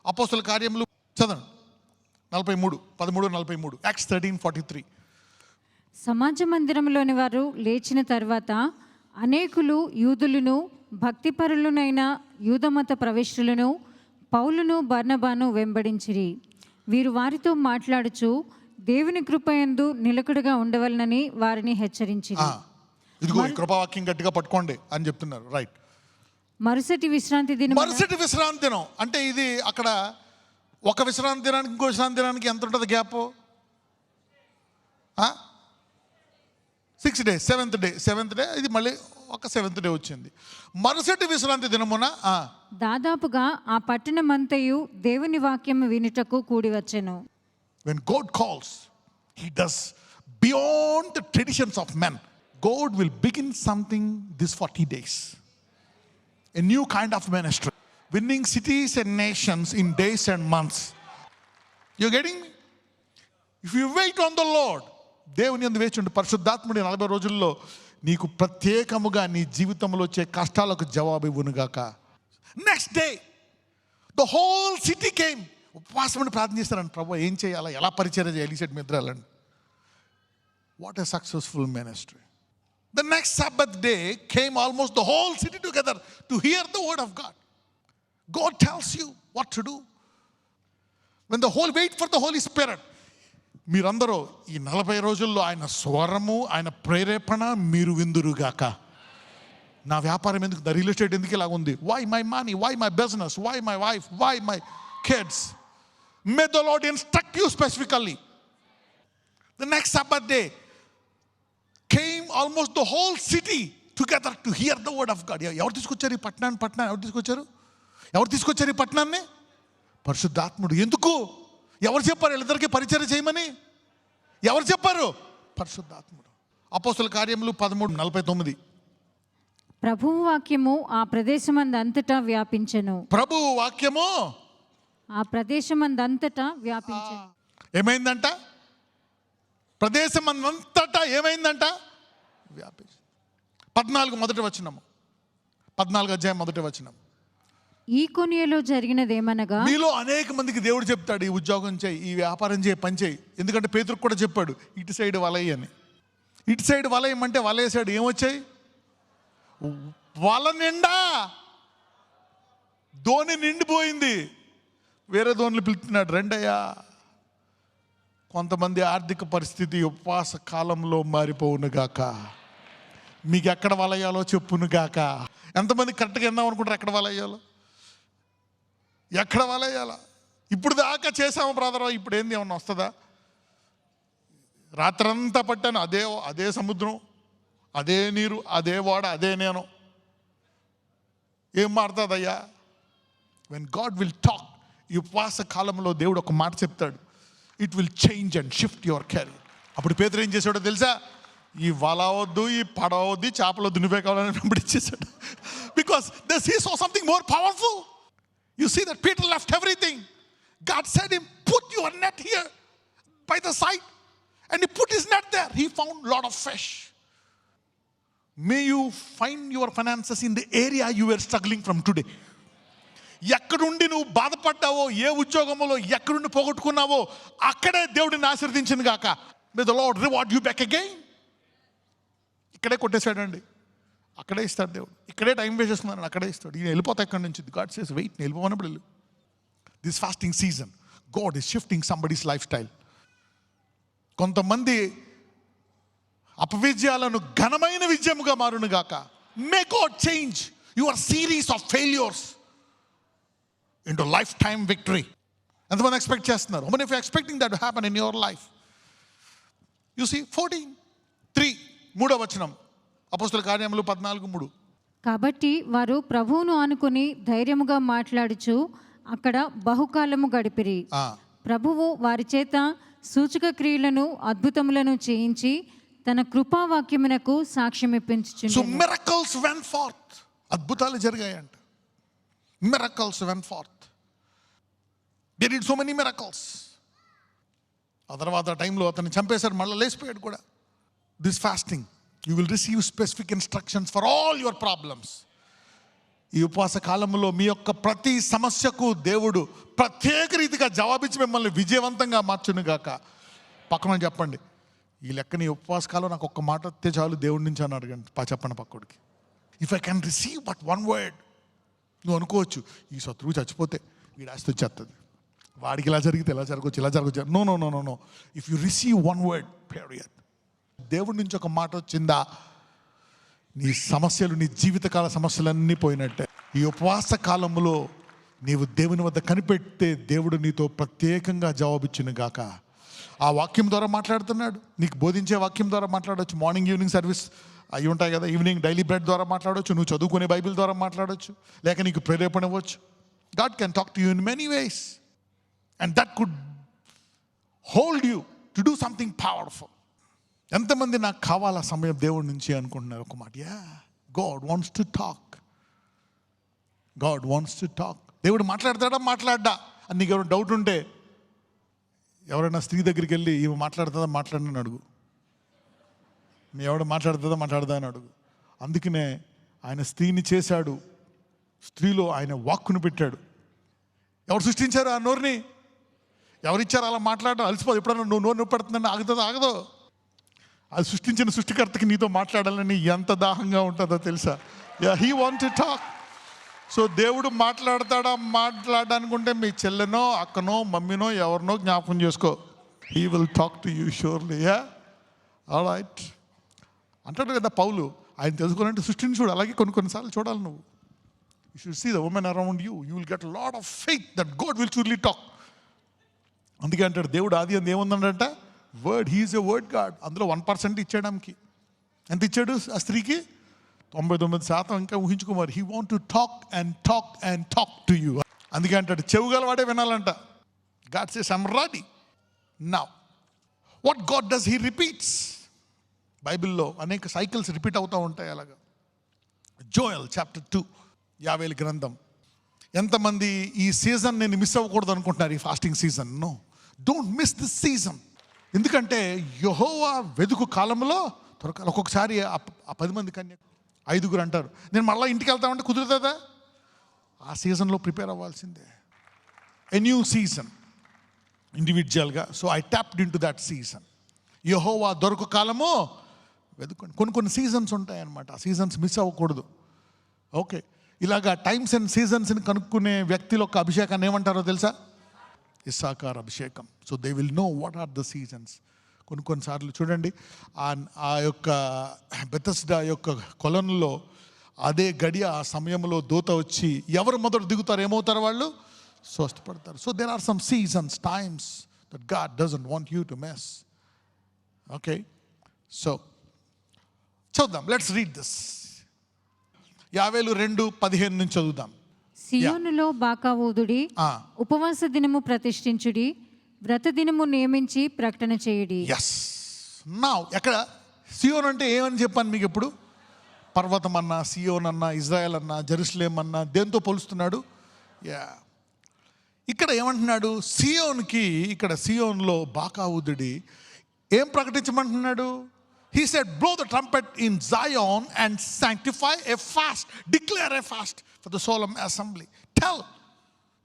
అపోస్తల కార్యములు చదవండి 13 యాక్ట్స్ 13:43. సమాజ మందిరంలోని వారు లేచిన తర్వాత అనేకులు యూదులను భక్తిపరులనైన యూదమత ప్రవిష్టులను పౌలును బర్నబాను వెంబడించిరి. వీరు వారితో మాట్లాడుచు దేవుని కృపయందు నిలకడగా ఉండవలనని వారిని హెచ్చరించిరి. ఇదిగో ఈ కృపావాక్యం గట్టిగా పట్టుకోండి అని చెప్తున్నారు. రైట్. మరుసటి విశ్రాంతి దినం అంటే ఇది అక్కడ ఒక విశ్రాంతి దినానికి ఇంకో విశ్రాంతి దినానికి ఎంత ఉంటుంది గ్యాప్? 6 days. సెవెంత్ డే ఇది మళ్ళీ ఒక 7th డే వచ్చింది. మరుసటి విశ్రాంతి దినమున దాదాపుగా ఆ పట్టణమంతయు దేవుని వాక్యం వినుటకు కూడి వచ్చెను. When God calls, He does beyond the traditions of men. God will begin something this 40 days. A new kind of ministry. Winning cities and nations in days and months. You getting me? If you wait on the Lord, దేవుని యందు వేచి ఉండి పరిశుద్ధాత్ముడి 40 రోజుల్లో నీకు ప్రత్యేకముగా నీ జీవితంలో వచ్చే కష్టాలకు జవాబు ఇవ్వునుగాక. Next day the whole city came. ఉపవాసమని ప్రార్థన చేస్తారండి, ప్రభు ఏం చేయాలా, ఎలా పరిచర్య చేయాలి, సెట్ మీద వెళ్ళండి. What a successful ministry. The next Sabbath day came almost the whole city together to hear the word of God. God tells you what to do. When the whole wait for the Holy Spirit. మీరందరూ ఈ 40 రోజుల్లో ఆయన స్వరము, ఆయన ప్రేరేపణ మీరు విందురుగాక. నా వ్యాపారం ఎందుకు, ద రియల్ ఎస్టేట్ ఎందుకు ఇలా ఉంది, why my money, why my business, why my wife, why my kids. May the lord instruct you specifically. The next Sabbath day came almost the whole city together to hear the word of God. ఎవరు తీసుకొచ్చారు ఈ పట్టణాన్ని? ఎవరు తీసుకొచ్చారు ఈ పట్టణాన్ని? పరిశుద్ధాత్ముడు. ఎందుకు? ఎవరు చెప్పారు వీళ్ళిద్దరికి పరిచర్య చేయమని? ఎవరు చెప్పారు? పరిశుద్ధాత్ముడు. అపోస్తల కార్యములు 13:49. ప్రభువు వాక్యము ఆ ప్రదేశమందంతటా వ్యాపించెను. ప్రభువు వాక్యము ఆ ప్రదేశమందంతటా వ్యాపించెను. ఏమైందంట? ప్రదేశమందంతటా ఏమైందంట? వ్యాపించింది. 14 మొదటి వచనము, 14 అధ్యాయం మొదటి వచనం. ఈ కొనియలో జరిగినదేమనగా, మీలో అనేక మందికి దేవుడు చెప్తాడు, ఈ ఉద్యోగం చేయి, ఈ వ్యాపారం చేయి, పని చేయి. ఎందుకంటే పేతురుకు కూడా చెప్పాడు, ఇటు సైడ్ వలయ్య అని. ఇటు సైడ్ వలయమంటే వలయేసాడు. ఏమొచ్చాయి? వల నిండా ధోని నిండిపోయింది. వేరే ధోనిలు పిలుస్తున్నాడు, రెండయ్యా. కొంతమంది ఆర్థిక పరిస్థితి ఉపవాస కాలంలో మారిపోవునుగాక. మీకు ఎక్కడ వలయాలో చెప్పునుగాక. ఎంతమంది కరెక్ట్గా ఎందాం అనుకుంటారు ఎక్కడ వలయ్యాలో? ఎక్కడ వలయ్యాలా? ఇప్పుడు దాకా చేసాము బ్రదర్, ఇప్పుడు ఏంది ఏమన్నా వస్తుందా? రాత్రంతా పట్టాను, అదే సముద్రం, అదే నీరు, అదే వాడ, అదే నేను. ఏం మారుతుందయ్యా? వెన్ గాడ్ విల్ టాక్, ఈ ఉపవాస కాలంలో దేవుడు ఒక మాట చెప్తాడు, it will change and shift your career. అప్పుడు పేతురు ఏం చేశాడో తెలుసా? ఈ వల వద్దు, ఈ పడవద్దు, చేపలొద్దు, నువ్వే కావాలని పంపించేశాడు. Because this he saw something more powerful. You see that Peter left everything. God said him, put your net here by the side. And he put his net there. He found a lot of fish. May you find your finances in the area you were struggling from today. ఎక్కడుండి నువ్వు బాధపడ్డావో, ఏ ఉద్యోగంలో ఎక్కడుండి పోగొట్టుకున్నావో అక్కడే దేవుడిని ఆశీర్వదించింది గాక. May the Lord reward you back again. ఇక్కడే కొట్టేశాడండి, అక్కడే ఇస్తాడు దేవుడు. ఇక్కడే టైం వేస్ట్ చేస్తున్నాను, అక్కడే ఇస్తాడు. ఈయన వెళ్ళిపోతా ఎక్కడి నుంచి. గాడ్ సేస్ వెయిట్, నేను వెళ్ళిపోయినప్పుడు వెళ్ళు. This fasting season God is shifting somebody's life style. కొంతమంది అపవిజయాలను ఘనమైన విజయముగా మారును గాక. May God change your series of failures into life time victory. ఎంతమంది ఎక్స్పెక్ట్ చేస్తున్నారు? How many of you are expecting that to happen in your life? You see 14:3 3వ వచనం, అపోస్తల కార్యములు 14:3. కాబట్టి వారు ప్రభువును ఆనుకుని ధైర్యముగా మాట్లాడుచు అక్కడ బహుకాలము గడిపిరి. ప్రభువు వారి చేత సూచక క్రియలను అద్భుతములను చేయించి తన కృపావాక్యమునకు సాక్ష్యం ఇప్పించుచుండెను. So miracles went forth. అద్భుతాలు జరిగాయంట. Miracles went forth. They did so many miracles. ఆ తర్వాత టైంలో అతన్ని చంపేశారు, మళ్ళీ లేచిపోయాడు కూడా. This fasting, you will receive specific instructions for all your problems. ఈ ఉపవాస కాలంలో మీ యొక్క ప్రతి సమస్యకు దేవుడు ప్రత్యేక రీతిగా జవాబిచ్చి మిమ్మల్ని విజయవంతంగా మార్చును గాక. పక్కన చెప్పండి, ఈ లెక్కన ఈ ఉపవాస కాలం నాకు ఒక్క మాట వస్తే చాలు దేవుడి నుంచి అని అడగండి. చెప్పండి పక్కడికి, if I can receive but one word. నువ్వు అనుకోవచ్చు ఈ శత్రువు చచ్చిపోతే వీడి ఆస్తి వచ్చేస్తుంది, వాడికి ఇలా జరిగితే ఇలా జరగవచ్చు, ఇలా జరగవచ్చు. No no no no no if you receive one word period, దేవుడి నుంచి ఒక మాట వచ్చిందా, నీ సమస్యలు, నీ జీవితకాల సమస్యలన్నీ పోయినట్టే. ఈ ఉపవాస కాలంలో నీవు దేవుని వద్ద కనిపెడితే దేవుడు నీతో ప్రత్యేకంగా జవాబిచ్చును గాక. ఆ వాక్యం ద్వారా మాట్లాడుతున్నాడు, నీకు బోధించే వాక్యం ద్వారా మాట్లాడవచ్చు. మార్నింగ్ ఈవినింగ్ సర్వీస్ అవి ఉంటాయి కదా, ఈవినింగ్ డైలీ బ్రెడ్ ద్వారా మాట్లాడవచ్చు, నువ్వు చదువుకునే బైబిల్ ద్వారా మాట్లాడవచ్చు, లేక నీకు ప్రేరేపణ ఇవ్వచ్చు. God can talk to you in many ways and that could hold you to do something powerful. ఎంతమంది నాకు కావాలా సమయం దేవుడి నుంచి అనుకుంటున్నారు? ఒక మాట, yeah, God wants to talk, God wants to talk. దేవుడు మాట్లాడతాడా మాట్లాడ్డా అని నీకు ఎవరైనా డౌట్ ఉంటే, ఎవరైనా స్త్రీ దగ్గరికి వెళ్ళి ఈమె మాట్లాడుతుందా మాట్లాడని అడుగు, మీ ఎవడ మాట్లాడుతుందా మాట్లాడదా అని అడుగు. అందుకనే ఆయన స్త్రీని చేశాడు, స్త్రీలో ఆయన వాక్కును పెట్టాడు. ఎవరు సృష్టించారు ఆ నోరుని? ఎవరిచ్చారు అలా మాట్లాడడం? అలసిపోదు. ఎప్పుడన్నా నువ్వు నోరు నొప్పి పెడుతుందని ఆగుతుందో? ఆగదో. అది సృష్టించిన సృష్టికర్తకి నీతో మాట్లాడాలని ఎంత దాహంగా ఉంటుందో తెలుసా? He want to talk. So దేవుడు మాట్లాడతాడా మాట్లాడనుకుంటే మీ చెల్లెనో అక్కనో మమ్మీనో ఎవరినో జ్ఞాపకం చేసుకో. He will talk to you surely. Alright అంటాడు కదా పౌలు, ఆయన తెలుసుకోవాలంటే సృష్టిని చూడు. అలాగే కొన్నిసార్లు చూడాలి నువ్వు. You should see the women around you, you will get lot of faith that God will surely talk. అందుకే అంటాడు దేవుడు ఆది అందు ఏముందంటే word, he is a word God. అందులో 1% ఇచ్చాడానికి ఎంత ఇచ్చాడు ఆ స్త్రీకి? 99% ఇంకా ఊహించుకోమారు. He want to talk and talk and talk to you. అందుకే అంటాడు చెవు గలవాడే వినాలంట. God says I'm ready now. What God does, he repeats. బైబిల్లో అనేక సైకిల్స్ రిపీట్ అవుతూ ఉంటాయి అలాగా. జోయల్ చాప్టర్ 2, యావేలు గ్రంథం. ఎంతమంది ఈ సీజన్ నేను మిస్ అవ్వకూడదు అనుకుంటున్నారు? ఈ fasting season. No, don't miss this season. ఎందుకంటే యెహోవా వెదుకు కాలంలో దొరకాలి. ఒక్కొక్కసారి ఆ 10 మంది కన్య 5గురు అంటారు నేను మళ్ళీ ఇంటికి వెళ్తామంటే కుదురుతుందా? ఆ సీజన్లో ప్రిపేర్ అవ్వాల్సిందే. ఎ న్యూ సీజన్ ఇండివిజువల్గా. So I tapped in to that season. యెహోవా దొరకు కాలము వెతుక్కోండి. కొన్ని సీజన్స్ ఉంటాయన్నమాట, ఆ సీజన్స్ మిస్ అవ్వకూడదు. ఓకే, ఇలాగా టైమ్స్ అండ్ సీజన్స్ని కనుక్కునే వ్యక్తుల యొక్క అభిషేకాన్ని ఏమంటారో తెలుసా? ఇస్సాకార్ అభిషేకం. So they will know what are the seasons. కొన్నిసార్లు చూడండి, ఆ యొక్క బెతెస్డా యొక్క కొలనులో అదే గడియ ఆ సమయంలో దూత వచ్చి ఎవరు మొదట దిగుతారు ఏమవుతారు? వాళ్ళు స్వస్థపడతారు. So there are some seasons, times that God doesn't want you to miss. Okay, so చదువుదాం. Let's read this. యావేలు 2:15 నుంచి చదువుదాం. సియోనులో బాకా ఊదుడి, ఉపవాస దినము ప్రతిష్ఠించుడి, వ్రత దినము నియమించి ప్రకటన చేయుడి. ఎస్, నౌ ఎక్కడ సియోన్ అంటే ఏమని చెప్పాను మీకు? ఇప్పుడు పర్వతం అన్నా, సియోన్ అన్నా, ఇజ్రాయెల్ అన్నా, జెరూసలేం అన్నా దేంతో పోలుస్తున్నాడు? ఇక్కడ ఏమంటున్నాడు? సియోన్కి, ఇక్కడ సియోన్లో బాకా ఊదుడి. ఏం ప్రకటించమంటున్నాడు? He said, blow the trumpet in Zion and sanctify a fast. Declare a fast for the solemn assembly. Tell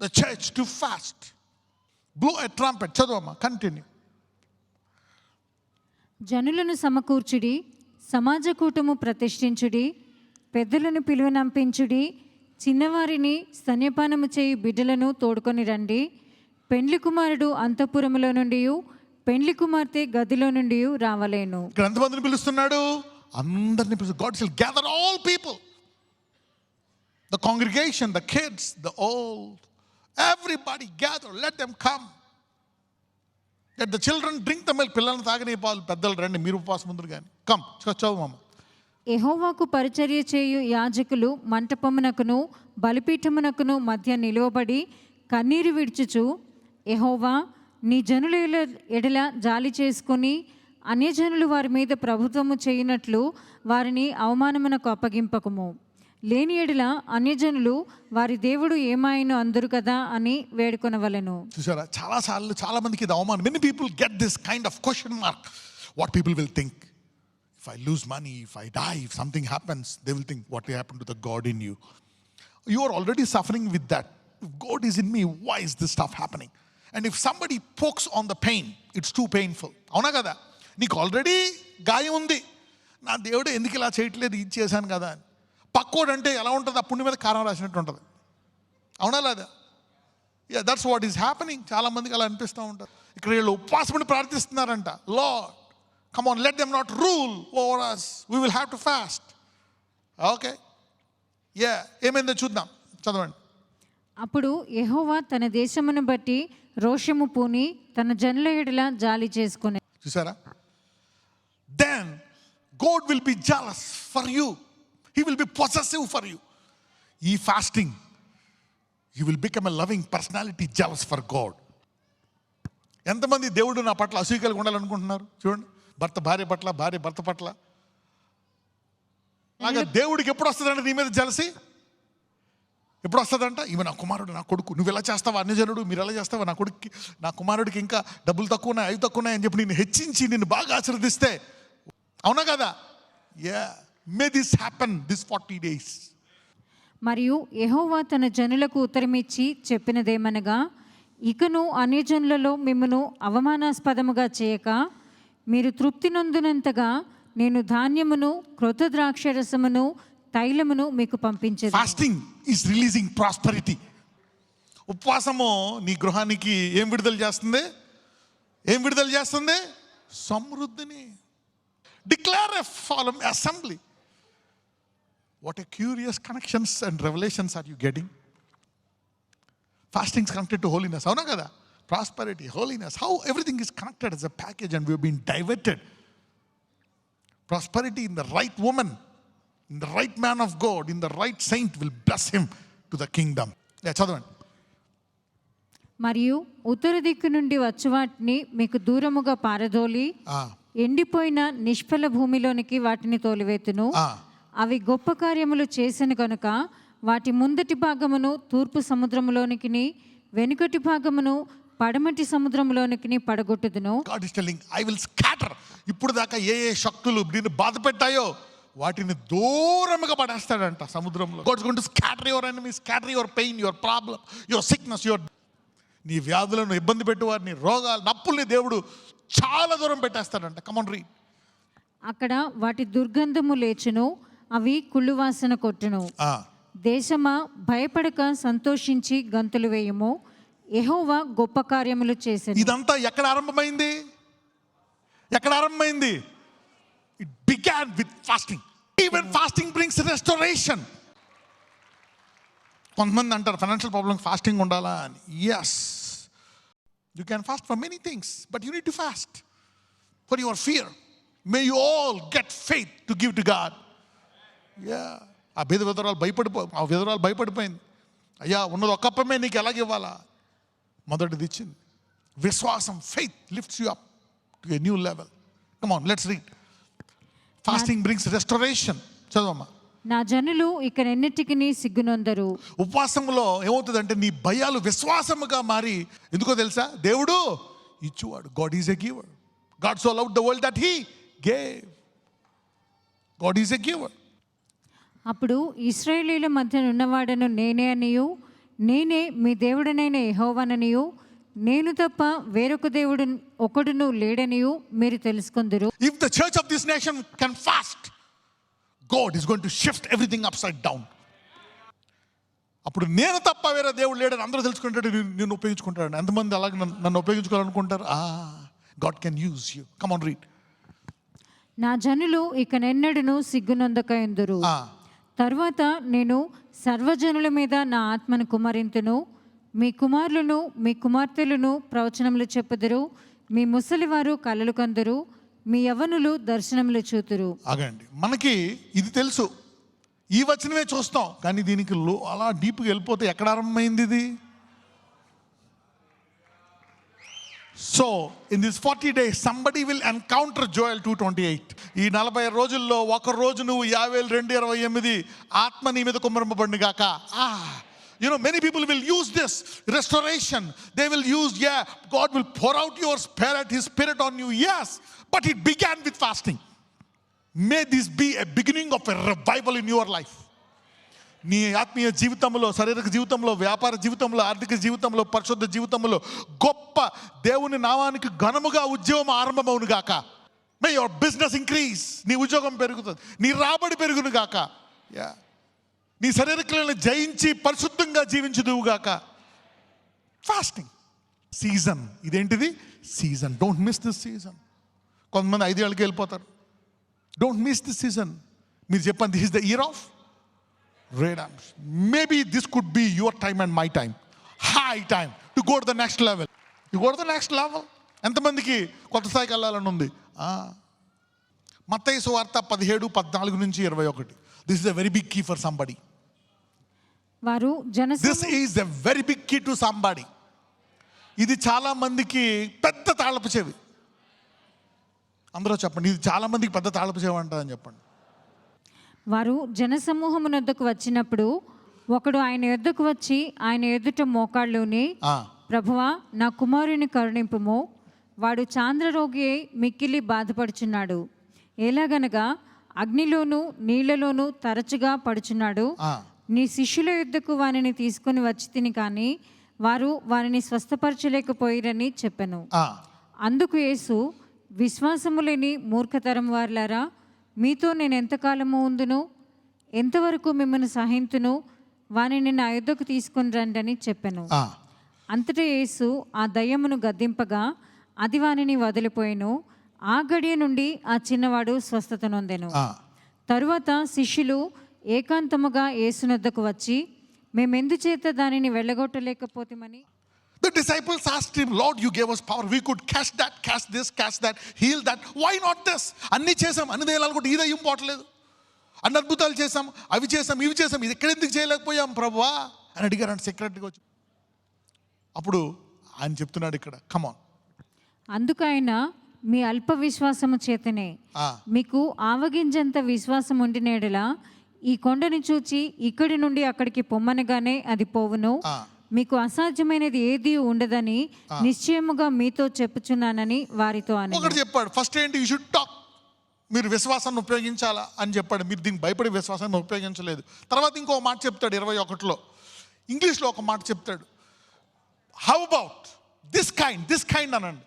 the church to fast. Blow a trumpet. Chadwama, continue. జనులను సమకూర్చుడి, సమాజ కూటము ప్రతిష్ఠించుడి, పెద్దలను పిలువనంపించుడి, చిన్నవారిని స్తన్యపానము చేయి బిడ్డలను తోడుకొని రండి. పెండ్లి కుమారుడు అంతఃపురములో నుండి, పెండ్లి కుమార్తె గదిలో నుండి రావలేను. ఇక్కడ ఎంతమందిని పిలుస్తున్నాడు? అందరిని పిలుస్తున్నాడు. God shall gather all people, the congregation, the kids, the old, everybody gather, let them come. Let the children drink the milk. పిల్లల్ని తాగని పాలు, పెద్దలు రండి, మీరు ఉపవాసం ముందు కానీ. కమ్, చదువు మామ. యెహోవాకు పరిచర్య చేయు యాజకులు మంటపమునకును బలిపీఠమునకును మధ్య నిలువబడి కన్నీరు విడుచుచు, యెహోవా నీ జనుల ఎడల జాలి చేసుకుని అన్యజనులు వారి మీద ప్రభుత్వము చేయనట్లు వారిని అవమానమునకు అప్పగింపకము. లేని ఎడల అన్యజనులు వారి దేవుడు ఏమాయను అందరు కదా అని వేడుకొనవలెను. చూసారా, చాలాసార్లు చాలా మందికి ఇది అవమానం. Many people get this kind of question mark. What people will think if I lose money, if I die, if something happens, they will think what happen to the God in you. You are already suffering with that. If God is in me, why is this stuff happening? And if somebody pokes on the pain, it's too painful. అవునా కదా? నీకు already గాయం ఉంది, నా దేవుడు ఎందుకు ఇలా చేయట్లేదు, ఇది చేశాను కదా అని. పక్కోడు అంటే ఎలా ఉంటుంది? ఆ పుండి మీద కారం రాసినట్టు ఉంటుంది. అవునా లేదా? Yeah, that's what is happening. చాలామందికి అలా అనిపిస్తూ ఉంటారు. ఇక్కడ వీళ్ళు ఉపవాసమని ప్రార్థిస్తున్నారంట. Lord, come on, let them not rule over us. We will have to fast. Okay, yeah, ఏమైందో చూద్దాం, చదవండి. అప్పుడు యెహోవా తన దేశమును బట్టి రోషము పూని తన జనుల ఎడల జాలి చేసుకునే. చూసారా? Then God will be jealous for you. He will be possessive for you. ఈ fasting, you will become a loving personality, jealous for God. ఎంతమంది దేవుడు నా పట్ల అసూయ కలిగి ఉండాలనుకుంటున్నారు? చూడండి, భర్త భార్య పట్ల, భార్య భర్త పట్ల. అలాగే దేవుడికి ఎప్పుడు వస్తుందంటే నీ మీద జలసి ఎప్పుడు వస్తుందంట? ఇవి నా కుమారుడు, నా కొడుకు, నువ్వు ఇలా చేస్తావా అన్యజనుడు, మీరు ఎలా చేస్తావా, నా కొడుక్కి, నా కుమారుడికి ఇంకా డబ్బులు తక్కువ ఉన్నాయి, అవి తక్కువ ఉన్నాయి అని చెప్పి నిన్ను హెచ్చించి నిన్ను బాగా ఆశీర్వదిస్తే, అవునా కదా? Yeah, May this happen this 40 days. మరియు యెహోవా తన జనులకు ఉత్తరమిచ్చి చెప్పినదేమనగా, ఇకను అన్యజనులలో మిమ్మును అవమానాస్పదముగా చేయక మీరు తృప్తి నొందునంతగా నేను ధాన్యమును, క్రొత్త ద్రాక్షరసమును, తైలమును మీకు పంపించేది. Fasting is releasing prosperity. ఉపవాసము నీ గృహానికి ఏం విడుదల చేస్తుంది? ఏం విడుదల చేస్తుంది? సమృద్ధిని. Declare a solemn assembly. What a curious connections and revelations are you getting? Fasting is connected to holiness. అవునా కదా? Prosperity, holiness, how everything is connected as a package, and we have been diverted. Prosperity in the right woman, in the right man of God, in the right saint will bless him to the kingdom. చదవండి. మరియు ఉత్తర దిక్కు నుండి వచ్చు వాటిని మీకు దూరముగా పారదోలి ఎండిపోయిన నిష్ఫల భూమిలోనికి వాటిని తోలివేతును. అవి గొప్ప కార్యములు చేసిన కనుక వాటి ముందటి భాగమును తూర్పు సముద్రములోనికి, వెనుకటి భాగమును పడమటి సముద్రములోనికి పడగొట్టుదును. God is telling, I will scatter. ఇప్పుడు దాకా ఏ ఏ శక్తులు నిన్ను బాధ పెట్టాయో వాటిని దూరంగా పడేస్తాడంట సముద్రంలో. God is going to scatter your enemies, scatter your pain, your problem, your sickness, your నీ వ్యాధులను ఇబ్బంది పెట్టేవారు, నీ రోగాలు, నప్పుల్ని దేవుడు చాలా దూరం పెట్టేస్తాడంట. Come on read. అక్కడ వాటి దుర్గంధము లేచును, అవి కుళ్ళు వాసన కొట్టును. దేశమా భయపడక సంతోషించి గంతులు వేయము, యెహోవా గొప్ప కార్యములు చేసెను. ఇదంతా ఎక్కడ ఆరంభమైంది? ఎక్కడ ఆరంభమైంది? It began with fasting. Even fasting brings restoration. కొంతమంది అంటారు ఫైనాన్షియల్ ప్రాబ్లమ్ ఫాస్టింగ్ ఉండాలా అని. Yes, you can fast for many things, but you need to fast for your fear. May you all get faith to give to God. Yeah, ఆ విధవరాలు భయపడిపోయింది. అయ్యా, ఉన్నది ఒక్కప్పమే, నీకు ఎలాగివ్వాలా? మొదటిది ఇచ్చింది. విశ్వాసం, faith lifts you up to a new level. Come on, let's read. Fasting brings restoration. చదవమ్మా. నా జనులు ఇకనెన్నిటికి సిగ్గునొందరు. ఉపవాసంలో ఏమవుతుందంటే నీ భయాలు విశ్వాసముగా మారి, ఎందుకో తెలుసా? దేవుడు ఇచ్చువాడు. God is a giver. God so loved the world that he gave. God is a giver. అప్పుడు ఇశ్రాయేలీయుల మధ్య ఉన్నవాడను నేనే అనియు, నేనే మీ దేవుడనైన యెహోవాననియు, నేను తప్ప వేరొక దేవుడు ఒకడును లేడనియు మీరు తెలుసుకొందురు. If the church of this nation can fast, God is going to shift everything upside down. అప్పుడు నేను తప్ప వేరే దేవుడు లేడని అందరూ తెలుసుకుంటాడు, నేను ఉపయోగించుకుంటాడు. ఎంతమంది అలాగే నన్ను ఉపయోగించుకోవాలనుకుంటారు? God can use you. Come on, read. నా జనులు ఇకనెన్నడను సిగ్గునొందకయుందురు. తర్వాత నేను సర్వజనుల మీద నా ఆత్మను కుమ్మరింతును. మీ కుమారులను మీ కుమార్తెలను ప్రవచనములు చెప్పుదురు, మీ ముసలివారు కలలు కందురు, మీ యవ్వనులు దర్శనములు చూతురు. ఆగండి, మనకి ఇది తెలుసు, ఈ వచనమే చూస్తాం, కానీ దీనికి అలా డీప్గా వెళ్ళిపోతే ఎక్కడ ఆరంభమైంది ఇది? So in this 40 days somebody will encounter Joel 2:28. ఈ 40 రోజుల్లో ఒక రోజు నువ్వు యావేల్ 2:28 ఆత్మ నీ మీద కుమ్మరింపబడును గాక. You know, many people will use this restoration. They will use, God will pour out your spirit, His Spirit on you. Yes, but it began with fasting. May this be a beginning of a revival in your life. నీ ఆత్మీయ జీవితంలో, శారీరక జీవితంలో, వ్యాపార జీవితంలో, ఆర్థిక జీవితంలో, పరిశుద్ధ జీవితంలో గొప్ప దేవుని నామానికి ఘనముగా ఉద్యోగం ఆరంభమవును గాక. మే యువర్ బిజినెస్ ఇంక్రీజ్. నీ ఉద్యోగం పెరుగుతుంది, నీ రాబడి పెరుగును గాక. నీ శరీరక్రియలను జయించి పరిశుద్ధంగా జీవించుదువు గాక. ఫాస్టింగ్ సీజన్, ఇదేంటిది? Season. Don't miss this season. కొంతమంది 5 ఏళ్ళకి వెళ్ళిపోతారు. Don't miss this season. మీరు చెప్పండి, this is the year of redemption. Maybe this could be your time and my time. High time to go to the next level. You go to the next level. ఎంతమందికి కొత్త స్థాయికి వెళ్ళాలని ఉంది? మత్తయి సువార్త 17:14-21. This is a very big key for somebody. వారు This is a very big key to somebody. ఇది చాలా మందికి పెద్ద తాళపు చెవి. అందరూ చెప్పండి, ఇది చాలా మందికి పెద్ద తాళపు చెవి అంటారని చెప్పండి. వారు జనసమూహమునొద్దకు వచ్చినప్పుడు ఒకడు ఆయన యొద్దకు వచ్చి ఆయన ఎదుట మోకాళ్ళుని, ప్రభువా, నా కుమారుని కరుణింపుము, వాడు చాంద్రరోగి అయి మిక్కిలి బాధపడుచున్నాడు. ఎలాగనగా అగ్నిలోను నీళ్లలోను తరచుగా పడుచున్నాడు. నీ శిష్యుల యొద్దకు వానిని తీసుకుని వచ్చి తిని, కానీ వారు వారిని స్వస్థపరచలేకపోయిరని చెప్పెను. అందుకు యేసు, విశ్వాసము లేని మూర్ఖతరం వారులారా, మీతో నేను ఎంతకాలము ఉందును, ఎంతవరకు మిమ్మల్ని సహింతును, వానిని నా యొద్దకు తీసుకుని రండి అని చెప్పెను. అంతటా యేసు ఆ దయ్యమును గద్దింపగా అది వానిని వదిలిపోయెను. ఆ గడియ నుండి ఆ చిన్నవాడు స్వస్థత నొందెను. తరువాత శిష్యులు ఏకాంతముగా యేసునొద్దకు వచ్చి, మేమెందుచేత దానిని వెళ్ళగొట్టలేకపోతేమని. The disciples asked him, Lord, you gave us power. We could cast that, cast this, cast that, heal that. Why not this? అన్నీ చేసాం, అన్ని దయ్యాలు కూడా ఈ దయ్యం పోవట్లేదు. అన్ని అద్భుతాలు చేసాం, అవి చేసాం, ఇవి చేసాం, ఇది ఎక్కడెందుకు చేయలేకపోయాం ప్రభువా అని అడిగారు అంటే సెక్రటరీగా వచ్చి. అప్పుడు ఆయన చెప్తున్నాడు ఇక్కడ, కమాన్. అందుకు ఆయన, మీ అల్ప విశ్వాసము చేతనే, మీకు ఆవగింజంత విశ్వాసం ఉండినేడలా ఈ కొండని చూచి ఇక్కడి నుండి అక్కడికి పొమ్మనగానే అది పోవును. మీకు అసాధ్యమైనది ఏది ఉండదని నిశ్చయముగా మీతో చెప్పుచున్నానని వారితో అని ఒకటి చెప్పాడు. ఫస్ట్ ఏంటి? You should talk. మీరు విశ్వాసాన్ని ఉపయోగించాలా అని చెప్పాడు. మీరు దీనికి భయపడి విశ్వాసాన్ని ఉపయోగించలేదు. తర్వాత ఇంకో మాట చెప్తాడు 21లో, ఇంగ్లీష్లో ఒక మాట చెప్తాడు. హౌ అబౌట్ దిస్ కైండ్ అనండి.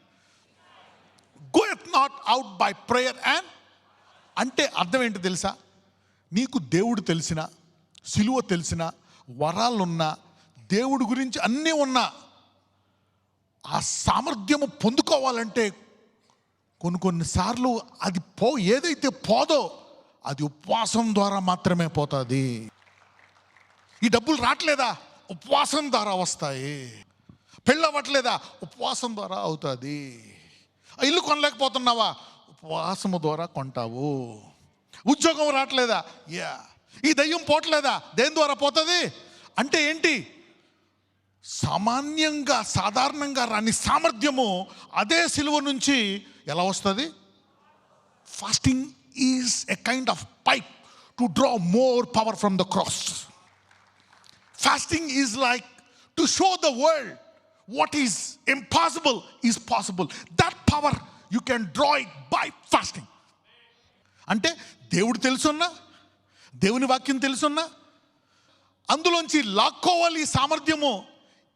Goeth not out by prayer and. అంటే అర్థం ఏంటి తెలుసా? నీకు దేవుడు తెలిసిన, సిలువ తెలిసిన, వరాలున్నా, దేవుడి గురించి అన్నీ ఉన్నా, ఆ సామర్థ్యము పొందుకోవాలంటే కొన్నిసార్లు అది ఏదైతే పోదో అది ఉపవాసం ద్వారా మాత్రమే పోతుంది. ఈ డబ్బులు రావట్లేదా? ఉపవాసం ద్వారా వస్తాయి. పెళ్ళి అవ్వట్లేదా? ఉపవాసం ద్వారా అవుతుంది. ఇల్లు కొనలేకపోతున్నావా? ఉపవాసము ద్వారా కొంటావు. ఉద్యోగం రావట్లేదా? ఈ దయ్యం పోవట్లేదా? దేని ద్వారా పోతుంది? అంటే ఏంటి? సామాన్యంగా, సాధారణంగా రాని సామర్థ్యము అదే సిలువ నుంచి ఎలా వస్తుంది? Fasting is a kind of pipe to draw more power from the cross. Fasting is like to show the world what is impossible is possible. That power you can draw it by fasting. అంటే దేవుడు తెలుసున్నా, దేవుని వాక్యం తెలుసున్నా, అందులోంచి లాక్కోవాలి ఈ సామర్థ్యము.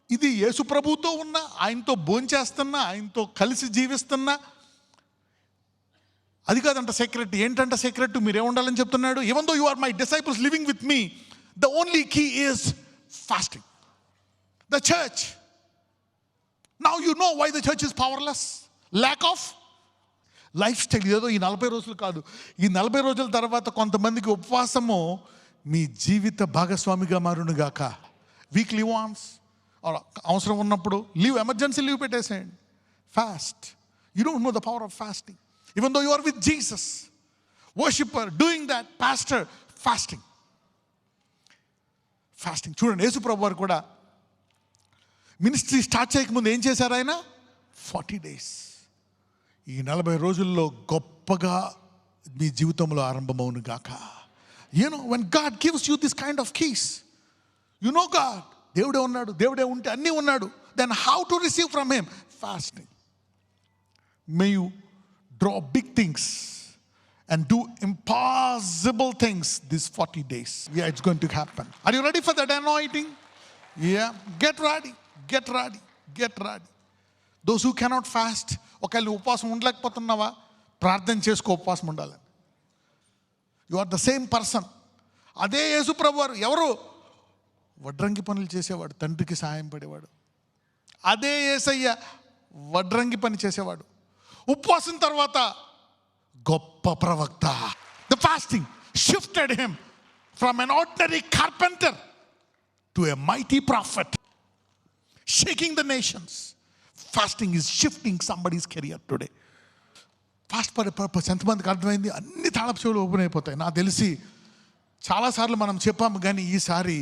ఇది యేసు ప్రభువుతో ఉన్నా, ఆయనతో భోంచేస్తున్నా, ఆయనతో కలిసి జీవిస్తున్నా. అది కాదంట సీక్రెట్. ఏంటంట సీక్రెట్? మీరే ఉండాలని చెప్తున్నాడు. Even though you are my disciples living with me, the only key is fasting. The church, now you know why the church is powerless. Lack of lifestyle. ఏదో ఈ 40 రోజులు కాదు, ఈ 40 రోజుల తర్వాత కొంతమందికి ఉపవాసము మీ జీవిత భాగస్వామిగా మారునుగాక. వీక్లీ వాన్స్, అవసరం ఉన్నప్పుడు లీవ్, ఎమర్జెన్సీ లీవ్ పెట్టేసేయండి. Fast. You don't know the power of fasting. Even though you are with Jesus, worshipper, doing that, pastor, fasting. చూడండి, యేసు ప్రభు వారు కూడా మినిస్ట్రీ స్టార్ట్ చేయకముందు ఏం చేశారు? ఆయన 40 days. ఈ 40 రోజుల్లో గొప్పగా మీ జీవితంలో ఆరంభమవును గాక. You know, when God gives you this kind of keys, you know God, దేవుడే ఉన్నాడు, దేవుడే ఉంటే అన్నీ ఉన్నాడు. Then how to receive from him? Fasting. May you draw big things and do impossible things these 40 days. Yeah, it's going to happen. Are you ready for that anointing? Yeah. Get ready. Get ready. Get ready. Those who cannot fast, ఒకవేళ ఉపవాసం ఉండలేకపోతున్నావా, ప్రార్థన చేసుకో ఉపవాసం ఉండాలని. You are the same person. అదే యేసు ప్రభు వారు ఎవరు? వడ్రంగి పనులు చేసేవాడు, తండ్రికి సహాయం పడేవాడు. అదే యేసయ్య వడ్రంగి పని చేసేవాడు. ఉపవాసం తర్వాత గొప్ప ప్రవక్త. The fasting shifted him from an ordinary carpenter to a mighty prophet, shaking the nations. Fasting is shifting somebody's career today. Fast for a purpose. ఎంతమందికి అర్థమైంది? అన్ని తాళపు చెవులు ఓపెన్ అయిపోతాయి. నాకు తెలిసి చాలాసార్లు మనం చెప్పాము, కానీ ఈసారి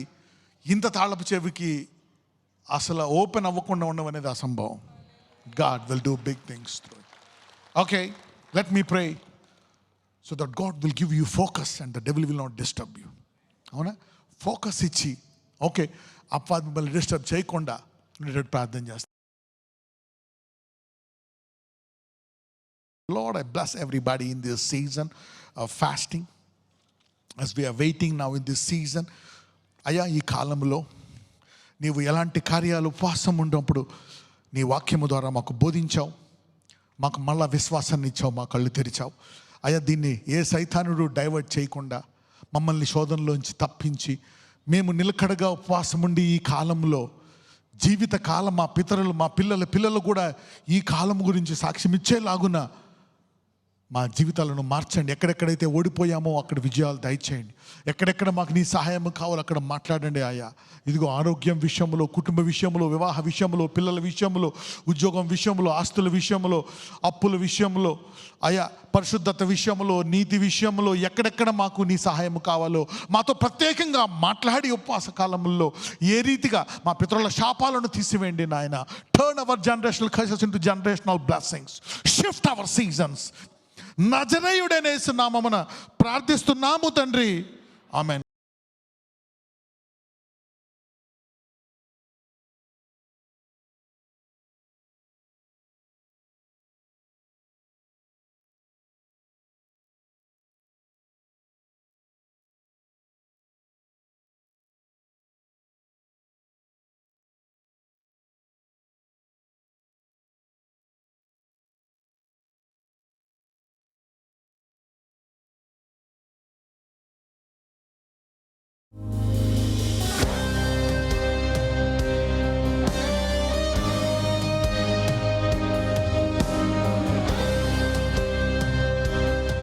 ఇంత తాళపు చెవికి అసలు ఓపెన్ అవ్వకుండా ఉండడం అనేది అసంభవం. God will do big things through it. Okay, let me pray so that God will give you focus and the devil will not disturb you. అవునా? ఫోకస్ ఇచ్చి ఓకే అప్ప మిమ్మల్ని డిస్టర్బ్ చేయకుండా నేను ప్రార్థన చేస్తాను. Lord, I bless everybody in this season of fasting. As we are waiting now in this season, అయ్యా ఈ కాలంలో నీవు ఎలాంటి కార్యాలు ఉపవాసం ఉన్నప్పుడు నీ వాక్యము ద్వారా మాకు బోధించావు, మాకు మళ్ళా విశ్వాసాన్ని ఇచ్చావు, మా కళ్ళు తెరిచావు. అయ్యా దీన్ని ఏ సైతానుడు డైవర్ట్ చేయకుండా మమ్మల్ని శోధనలోంచి తప్పించి మేము నిలకడగా ఉపవాసం ఉండి ఈ కాలంలో జీవిత కాలం మా పితరులు మా పిల్లలు కూడా ఈ కాలం గురించి సాక్ష్యం ఇచ్చేలాగున మా జీవితాలను మార్చండి. ఎక్కడెక్కడైతే ఓడిపోయామో అక్కడ విజయాలు దయచేయండి. ఎక్కడెక్కడ మాకు నీ సహాయం కావాలో అక్కడ మాట్లాడండి. ఆయా ఇదిగో ఆరోగ్యం విషయంలో, కుటుంబ విషయంలో, వివాహ విషయంలో, పిల్లల విషయంలో, ఉద్యోగం విషయంలో, ఆస్తుల విషయంలో, అప్పుల విషయంలో, ఆయా పరిశుద్ధత విషయంలో, నీతి విషయంలో, ఎక్కడెక్కడ మాకు నీ సహాయం కావాలో మాతో ప్రత్యేకంగా మాట్లాడి ఉపవాస కాలంలో ఏ రీతిగా మా పితరుల శాపాలను తీసివేయండి నాయన. Turn our generational curses into generational blessings. Shift our seasons. నజరేయుడైన యేసు నామమున ప్రార్థిస్తున్నాము తండ్రి. ఆమేన్.